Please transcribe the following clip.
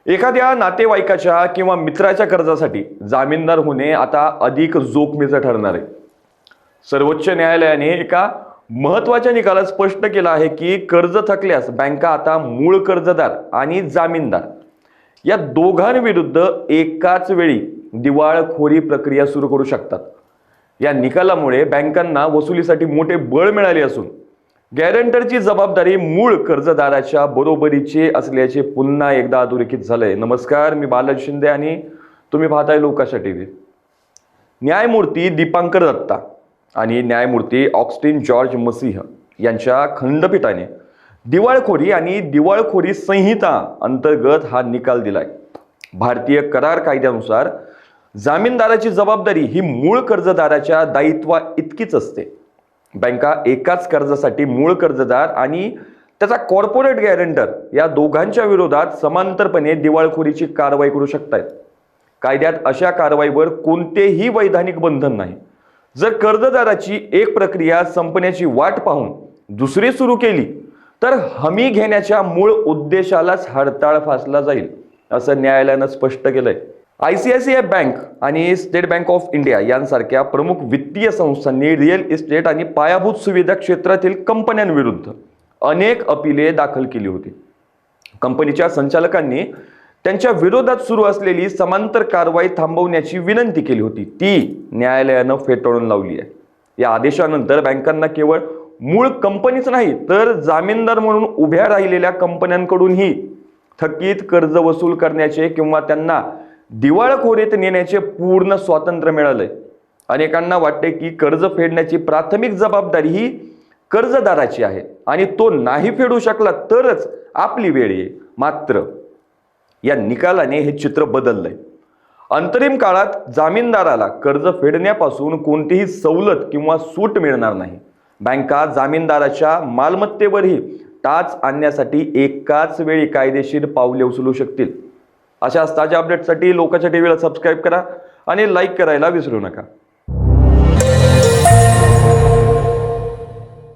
एखाद्या नातेवाईकाच्या किंवा मित्राच्या कर्जासाठी जामीनदार होणे आता अधिक जोखमीचं ठरणार आहे। सर्वोच्च न्यायालयाने एका महत्त्वाच्या निकालात स्पष्ट केलं आहे की कर्ज थकल्यास बँका आता मूळ कर्जदार आणि जामीनदार या दोघांविरुद्ध एकाच वेळी दिवाळखोरी प्रक्रिया सुरू करू शकतात। या निकालामुळे बँकांना वसुलीसाठी मोठे बळ मिळाले असून गॅरंटरची जबाबदारी मूळ कर्जदाराच्या बरोबरीची असल्याचे पुन्हा एकदा अधोरेखित झालंय। नमस्कार, मी बालाजी शिंदे आणि तुम्ही पाहताय लोकाशा टीव्ही। न्यायमूर्ती दीपांकर दत्ता आणि न्यायमूर्ती ऑगस्टिन जॉर्ज मसीह यांच्या खंडपीठाने दिवाळखोरी आणि दिवाळखोरी संहिता अंतर्गत हा निकाल दिलाय। भारतीय करार कायद्यानुसार जामीनदाराची जबाबदारी ही मूळ कर्जदाराच्या दायित्वा इतकीच असते। बँका एकाच कर्जासाठी मूळ कर्जदार आणि त्याचा कॉर्पोरेट गॅरंटर या दोघांच्या विरोधात समांतरपणे दिवाळखोरीची कारवाई करू शकतात। कायद्यात अशा कारवाईवर कोणतेही वैधानिक बंधन नाही। जर कर्जदाराची एक प्रक्रिया संपण्याची वाट पाहून दुसरी सुरू केली तर हमी घेण्याच्या मूळ उद्देशालाच हरताळ फासला जाईल, असं न्यायालयानं स्पष्ट केलंय। ICICI बँक आणि स्टेट बँक ऑफ इंडिया यांसारख्या प्रमुख वित्तीय संस्थांनी रिअल इस्टेट आणि पायाभूत सुविधा क्षेत्रातील कंपन्यांविरुद्ध अनेक अपीले दाखल केली होती। कंपनीच्या संचालकांनी त्यांच्या विरोधात सुरू असलेली समांतर कारवाई थांबवण्याची विनंती केली होती, ती न्यायालयानं फेटाळून लावली आहे। या आदेशानंतर बँकांना केवळ मूळ कंपनीच नाही तर जामीनदार म्हणून उभ्या राहिलेल्या कंपन्यांकडूनही थकीत कर्ज वसूल करण्याचे किंवा त्यांना दिवाळखोरीत नेण्याचे पूर्ण स्वातंत्र्य मिळालंय। अनेकांना वाटते की कर्ज फेडण्याची प्राथमिक जबाबदारी ही कर्जदाराची आहे आणि तो नाही फेडू शकला तरच आपली वेळ येईल। मात्र या निकालाने हे चित्र बदललंय। अंतरिम काळात जामीनदाराला कर्ज फेडण्यापासून कोणतीही सवलत किंवा सूट मिळणार नाही। बँका जामीनदाराच्या मालमत्तेवरही टाच आणण्यासाठी एकाच वेळी कायदेशीर पावले उचलू शकतील। अशाच ताज्या अपडेटसाठी लोकाच्या टीव्हीला सबस्क्राईब करा आणि लाईक करायला विसरू नका।